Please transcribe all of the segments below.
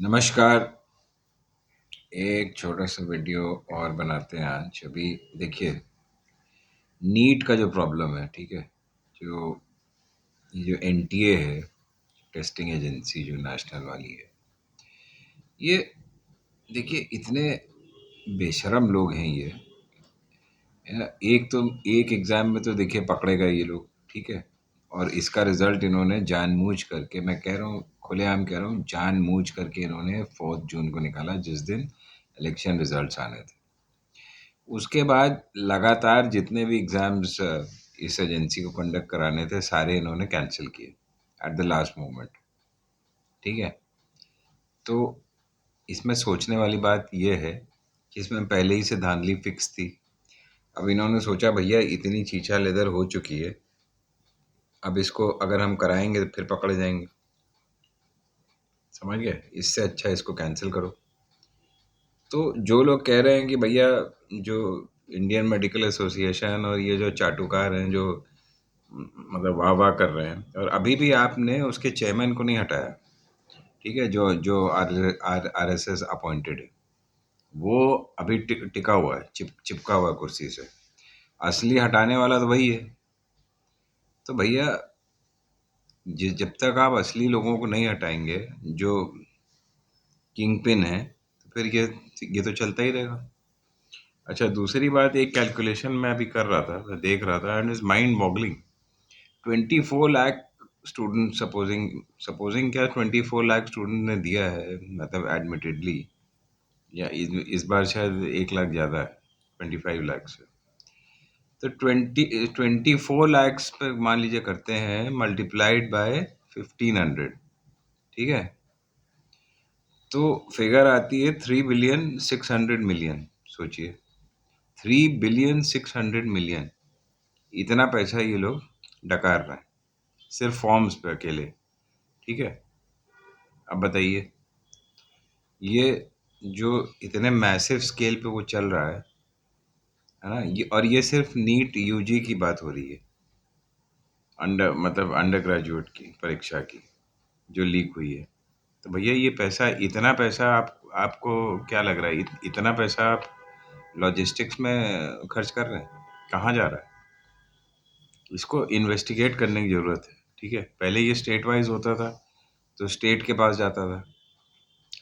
नमस्कार। एक छोटा सा वीडियो और बनाते हैं आज। अभी देखिए, नीट का जो प्रॉब्लम है, ठीक है, जो ये जो एनटीए है, टेस्टिंग एजेंसी जो नेशनल वाली है, ये देखिए इतने बेशरम लोग हैं ये, है ना। एक तो एक एग्ज़ाम में तो देखिए पकड़े गए ये लोग, ठीक है, और इसका रिज़ल्ट इन्होंने जानबूझ करके, मैं कह रहा हूँ, खुलेआम कह रहा हूँ, जानबूझ करके इन्होंने 4 जून को निकाला, जिस दिन इलेक्शन रिज़ल्ट्स आने थे। उसके बाद लगातार जितने भी एग्ज़ाम्स इस एजेंसी को कंडक्ट कराने थे, सारे इन्होंने कैंसल किए एट द लास्ट मोमेंट, ठीक है। तो इसमें सोचने वाली बात ये है कि इसमें पहले ही से धांधली फिक्स थी। अब इन्होंने सोचा भैया इतनी छीछा लेदर हो चुकी है, अब इसको अगर हम कराएंगे तो फिर पकड़े जाएंगे, समझ गए। इससे अच्छा इसको कैंसिल करो। तो जो लोग कह रहे हैं कि भैया, जो इंडियन मेडिकल एसोसिएशन और ये जो चाटुकार हैं, जो मतलब वाह वाह कर रहे हैं, और अभी भी आपने उसके चेयरमैन को नहीं हटाया, ठीक है, जो जो आर एस एस अपॉइंटेड है, वो अभी टिका हुआ है, चिपका हुआ है कुर्सी से। असली हटाने वाला तो वही है। तो भैया, जब तक आप असली लोगों को नहीं हटाएंगे, जो किंग पिन है, तो फिर ये तो चलता ही रहेगा। अच्छा, दूसरी बात, एक कैलकुलेशन मैं अभी कर रहा था, मैं देख रहा था, and is mind boggling. 24 lakh student, supposing supposing क्या, 24 लाख स्टूडेंट ने दिया है, मतलब एडमिटेडली, या इस बार शायद 1 लाख ज़्यादा है, 25 लाख से। तो 24 लैक्स पे मान लीजिए करते हैं, मल्टीप्लाइड बाय 1500, ठीक है, तो फिगर आती है 3,600,000,000। सोचिए, 3,600,000,000, इतना पैसा ये लोग डकार रहे हैं सिर्फ फॉर्म्स पे अकेले, ठीक है। अब बताइए, ये जो इतने मैसिव स्केल पे वो चल रहा है ना, ये, और ये सिर्फ नीट यूजी की बात हो रही है, मतलब अंडर ग्रेजुएट की परीक्षा की, जो लीक हुई है। तो भैया, ये पैसा, इतना पैसा आपको क्या लग रहा है, इतना पैसा आप लॉजिस्टिक्स में खर्च कर रहे हैं, कहाँ जा रहा है? इसको इन्वेस्टिगेट करने की ज़रूरत है, ठीक है। पहले ये स्टेट वाइज होता था, तो स्टेट के पास जाता था,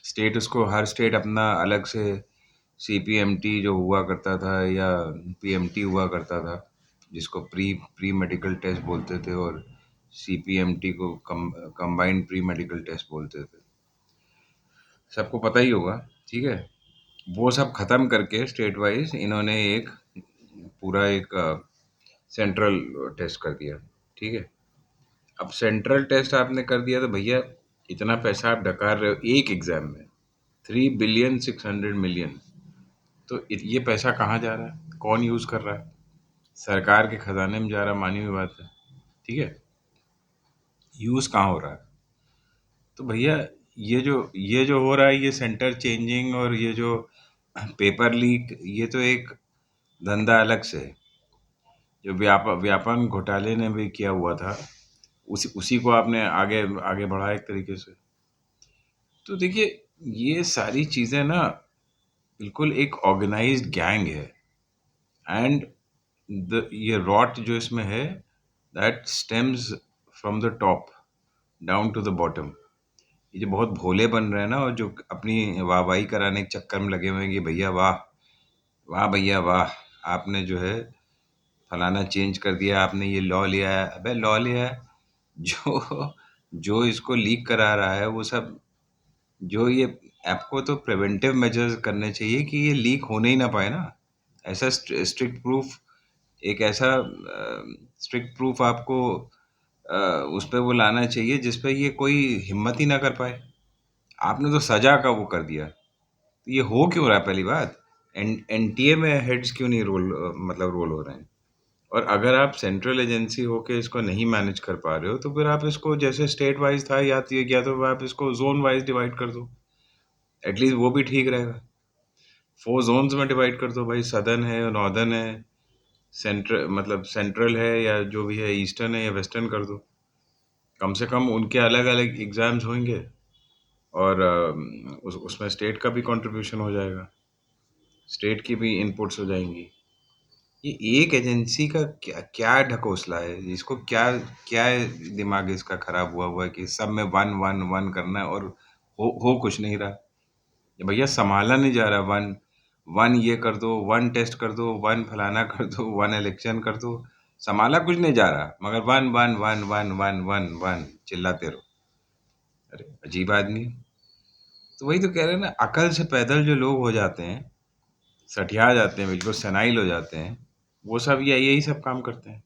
स्टेट उसको, हर स्टेट अपना अलग से सीपीएमटी जो हुआ करता था, या पीएमटी हुआ करता था, जिसको प्री प्री मेडिकल टेस्ट बोलते थे, और सीपीएमटी को कंबाइंड प्री मेडिकल टेस्ट बोलते थे, सबको पता ही होगा, ठीक है। वो सब खत्म करके स्टेट वाइज इन्होंने एक पूरा एक सेंट्रल टेस्ट कर दिया, ठीक है। अब सेंट्रल टेस्ट आपने कर दिया, तो भैया इतना पैसा आप डकार रहे हो एक एग्जाम में, 3,600,000,000, तो ये पैसा कहाँ जा रहा है, कौन यूज़ कर रहा है? सरकार के खजाने में जा रहा, मानी हुई बात है, ठीक है। यूज़ कहाँ हो रहा है? तो भैया, ये जो हो रहा है, ये सेंटर चेंजिंग और ये जो पेपर लीक, ये तो एक धंधा अलग से है, जो व्यापम घोटाले ने भी किया हुआ था, उसी उसी को आपने आगे आगे बढ़ाया एक तरीके से। तो देखिए, ये सारी चीज़ें ना बिल्कुल एक ऑर्गेनाइज्ड गैंग है, एंड द ये रॉट जो इसमें है, that stems from the top down to the bottom. ये जो बहुत भोले बन रहे हैं ना, और जो अपनी वाहवाही कराने के चक्कर में लगे हुए हैं कि भैया वाह, वाह भैया वाह, आपने जो है फलाना चेंज कर दिया, आपने ये लॉ लिया है। अबे लॉ लिया है, जो जो इसको लीक करा रहा है, वो सब, जो ये, आपको तो प्रिवेंटिव मेजर्स करने चाहिए कि ये लीक होने ही ना पाए ना। ऐसा स्ट्रिक्ट प्रूफ, एक ऐसा स्ट्रिक्ट प्रूफ आपको अ, उस पे वो लाना चाहिए जिस पे ये कोई हिम्मत ही ना कर पाए। आपने तो सजा का वो कर दिया, तो ये हो क्यों रहा है? पहली बात, एनटीए में हेड्स क्यों नहीं मतलब रोल हो रहे हैं? और अगर आप सेंट्रल एजेंसी होके इसको नहीं मैनेज कर पा रहे हो, तो फिर आप इसको, जैसे स्टेट वाइज था, या तो आप इसको जोन वाइज डिवाइड कर दो, एटलीस्ट वो भी ठीक रहेगा। 4 जोन्स में डिवाइड कर दो भाई, सदर्न है, नॉर्दर्न है, सेंट्रल, मतलब सेंट्रल है, या जो भी है, ईस्टर्न है या वेस्टर्न कर दो। कम से कम उनके अलग अलग एग्जाम्स होंगे, और उसमें स्टेट का भी कंट्रीब्यूशन हो जाएगा, स्टेट की भी इनपुट्स हो जाएंगी। ये एक एजेंसी का क्या क्या ढकोसला है, इसको क्या क्या दिमाग इसका खराब हुआ है कि सब में वन वन वन करना है, और हो कुछ नहीं रहा। ये भैया संभाला नहीं जा रहा। वन वन ये कर दो, वन टेस्ट कर दो, वन फलाना कर दो, वन इलेक्शन कर दो, संभाला कुछ नहीं जा रहा, मगर one one one one one one one चिल्लाते रहो। अरे अजीब आदमी है। तो वही तो कह रहे हैं ना, अकल से पैदल जो लोग हो जाते हैं, सठिया जाते हैं, बिल्कुल सेनाइल हो जाते हैं, वो सब यही सब काम करते हैं।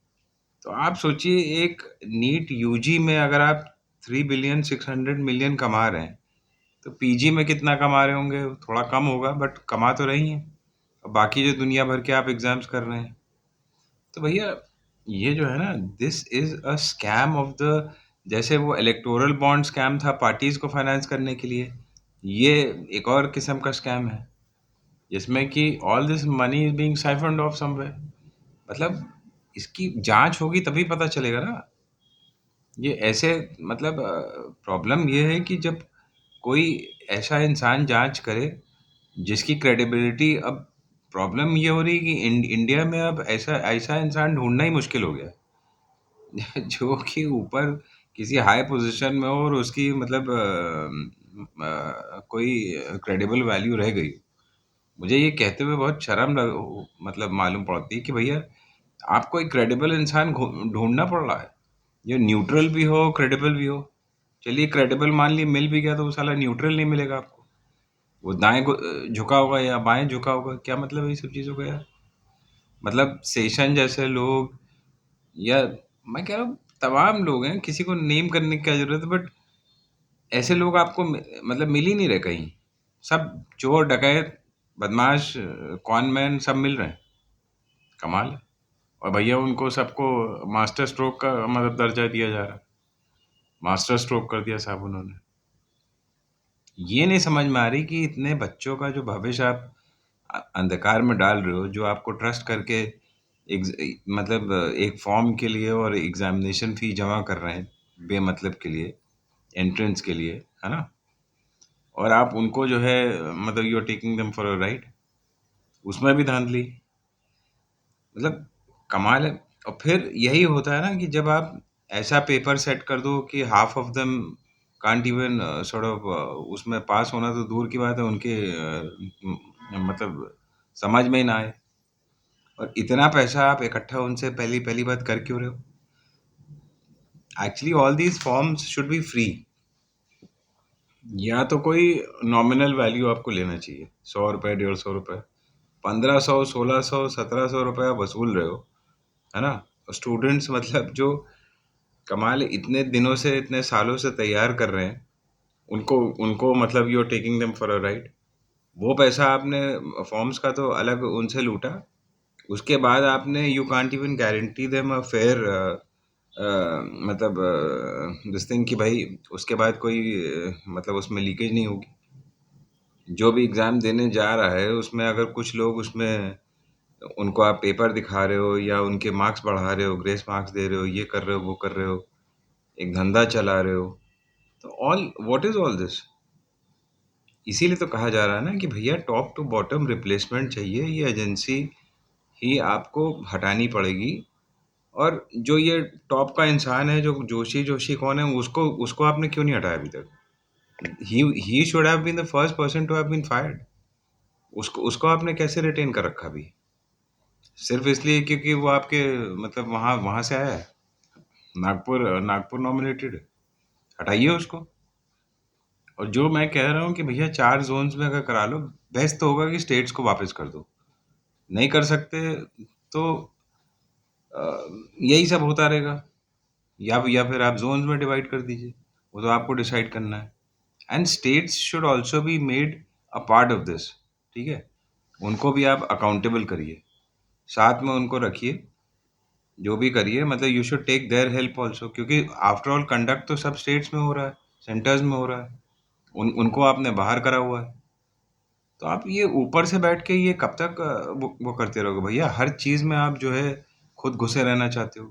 तो आप सोचिए, एक नीट यूजी में अगर आप 3 बिलियन 600 मिलियन कमा रहे हैं, तो पीजी में कितना कमा रहे होंगे? थोड़ा कम होगा, बट कमा तो रही हैं। और बाकी जो दुनिया भर के आप एग्जाम्स कर रहे हैं, तो भैया ये जो है ना, this is a scam of the, जैसे वो इलेक्टोरल बॉन्ड स्कैम था पार्टीज को फाइनेंस करने के लिए, ये एक और किस्म का स्कैम है, जिसमें कि all this money is being siphoned off somewhere. मतलब इसकी जांच होगी तभी पता चलेगा ना। ये ऐसे, मतलब प्रॉब्लम ये है कि जब कोई ऐसा इंसान जांच करे जिसकी क्रेडिबिलिटी, अब प्रॉब्लम ये हो रही है कि इंडिया में अब ऐसा ऐसा इंसान ढूंढना ही मुश्किल हो गया जो कि ऊपर किसी हाई पोजीशन में हो और उसकी मतलब कोई क्रेडिबल वैल्यू रह गई। मुझे ये कहते हुए बहुत शर्म मतलब मालूम पड़ती है कि भैया आपको एक क्रेडिबल इंसान ढूंढना पड़ रहा है, जो न्यूट्रल भी हो, क्रेडिबल भी हो। चलिए क्रेडिबल मान ली मिल भी गया, तो वो साला न्यूट्रल नहीं मिलेगा आपको, वो दाएं झुका होगा या बाएं झुका होगा। क्या मतलब है ये सब चीज़ों का यार? मतलब शेषन जैसे लोग, या मैं कह रहा हूँ तमाम लोग हैं, किसी को नेम करने की क्या जरूरत है, बट ऐसे लोग आपको मतलब मिल ही नहीं रहे कहीं। सब चोर डकैत बदमाश कॉन मैन सब मिल रहे हैं। कमाल है। और भैया उनको सबको मास्टर स्ट्रोक का मतलब दर्जा दिया जा रहा है। मास्टर स्ट्रोक कर दिया साहब उन्होंने। ये नहीं समझ में आ रही कि इतने बच्चों का जो भविष्य आप अंधकार में डाल रहे हो, जो आपको ट्रस्ट करके मतलब एक फॉर्म के लिए और एग्जामिनेशन फी जमा कर रहे हैं बेमतलब के लिए, एंट्रेंस के लिए, है ना? और आप उनको जो है मतलब you are taking them for a ride, उसमें भी धांधली। मतलब कमाल है। और फिर यही होता है ना कि जब आप ऐसा पेपर सेट कर दो कि half of them can't even sort of, उसमें पास होना तो दूर की बात है, उनके मतलब समझ में ही ना आए, और इतना पैसा आप इकट्ठा उनसे पहली पहली बात कर क्यों रहे हो? Actually all these forms should be free, या तो कोई नॉमिनल वैल्यू आपको लेना चाहिए, 100 रुपये 150 रुपये, 1500 1600 1700 रुपये आप वसूल रहे हो, है ना? स्टूडेंट्स मतलब जो कमाल है, इतने दिनों से इतने सालों से तैयार कर रहे हैं, उनको उनको मतलब you are taking them for a ride. वो पैसा आपने फॉर्म्स का तो अलग उनसे लूटा, उसके बाद आपने you can't even guarantee them a fair मतलब दिस थिंग कि भाई उसके बाद कोई मतलब उसमें लीकेज नहीं होगी। जो भी एग्ज़ाम देने जा रहा है उसमें अगर कुछ लोग उसमें, उनको आप पेपर दिखा रहे हो या उनके मार्क्स बढ़ा रहे हो, ग्रेस मार्क्स दे रहे हो, ये कर रहे हो, वो कर रहे हो, एक धंधा चला रहे हो, तो all what is all this? इसीलिए तो कहा जा रहा है ना कि भैया टॉप टू बॉटम रिप्लेसमेंट चाहिए, ये एजेंसी ही आपको हटानी पड़ेगी। और जो ये टॉप का इंसान है, जो जोशी जोशी कौन है, उसको उसको आपने क्यों नहीं हटाया अभी तक? He should have been the first person to have been fired. उसको उसको आपने कैसे रिटेन कर रखा अभी? सिर्फ इसलिए क्योंकि वो आपके मतलब वहाँ वहाँ से आया है, नागपुर नागपुर नॉमिनेटेड, हटाइए उसको। और जो मैं कह रहा हूँ कि भैया 4 जोन्स में अगर करा लो, बेस्ट तो होगा कि स्टेट्स को वापस कर दो। नहीं कर सकते तो अ, यही सब होता रहेगा, या फिर आप जोन्स में डिवाइड कर दीजिए, वो तो आपको डिसाइड करना है। And states should also be made a part of this, ठीक है? उनको भी आप अकाउंटेबल करिए, साथ में उनको रखिए, जो भी करिए मतलब you should take their help also, क्योंकि आफ्टर ऑल कंडक्ट तो सब स्टेट्स में हो रहा है, सेंटर्स में हो रहा है, उनको आपने बाहर करा हुआ है। तो आप ये ऊपर से बैठ के ये कब तक वो करते रहोगे भैया? हर चीज़ में आप जो है खुद घुसे रहना चाहते हो।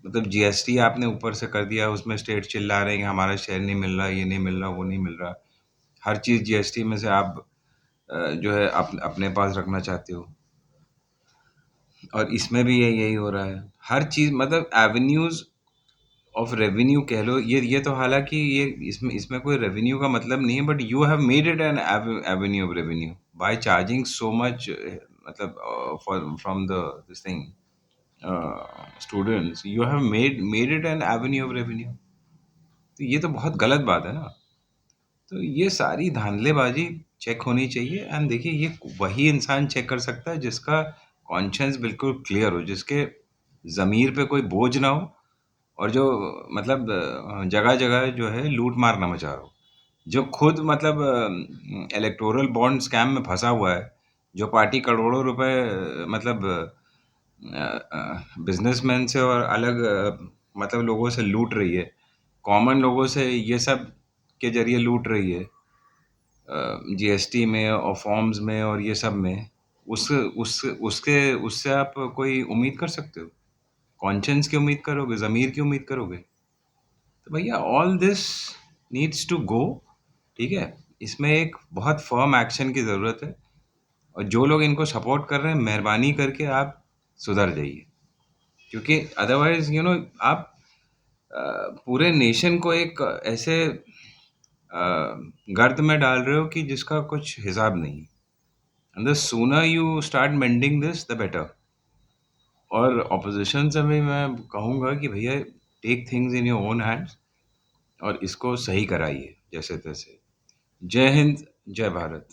मतलब जीएसटी आपने ऊपर से कर दिया, उसमें स्टेट चिल्ला रहे हैं कि हमारा शेयर नहीं मिल रहा, ये नहीं मिल रहा, वो नहीं मिल रहा। हर चीज़ जीएसटी में से आप जो है अपने पास रखना चाहते हो। और इसमें भी यही हो रहा है। हर चीज़ मतलब एवेन्यूज़ ऑफ रेवेन्यू कह लो, ये तो हालाँकि ये इसमें इसमें कोई रेवेन्यू का मतलब नहीं है, but you have made it an avenue of revenue by charging so much, मतलब from the this thing students, you have made it an avenue of revenue. तो ये तो बहुत गलत बात है ना। तो ये सारी धांधलेबाजी चेक होनी चाहिए। एंड देखिए, ये वही इंसान चेक कर सकता है जिसका कॉन्शियंस बिल्कुल क्लियर हो, जिसके ज़मीर पे कोई बोझ ना हो, और जो मतलब जगह जगह जो है लूट मार ना मचा रहा हो, जो खुद मतलब इलेक्टोरल बॉन्ड स्कैम में फंसा हुआ है, जो पार्टी करोड़ों रुपए मतलब बिजनेसमैन से और अलग मतलब लोगों से लूट रही है, कॉमन लोगों से ये सब के जरिए लूट रही है, जीएसटी में और फॉर्म्स में और ये सब में। उसके उससे आप कोई उम्मीद कर सकते हो? कॉन्शियंस की उम्मीद करोगे? ज़मीर की उम्मीद करोगे? तो भैया all this needs to go. ठीक है? इसमें एक बहुत फर्म एक्शन की ज़रूरत है, और जो लोग इनको सपोर्ट कर रहे हैं, मेहरबानी करके आप सुधर जाइए, क्योंकि अदरवाइज आप पूरे नेशन को एक ऐसे गर्त में डाल रहे हो कि जिसका कुछ हिसाब नहीं। And the sooner you start mending this the better. और ऑपोजिशन से भी मैं कहूँगा कि भैया, take things in your own hands और इसको सही कराइए जैसे तैसे। जय हिंद, जय भारत।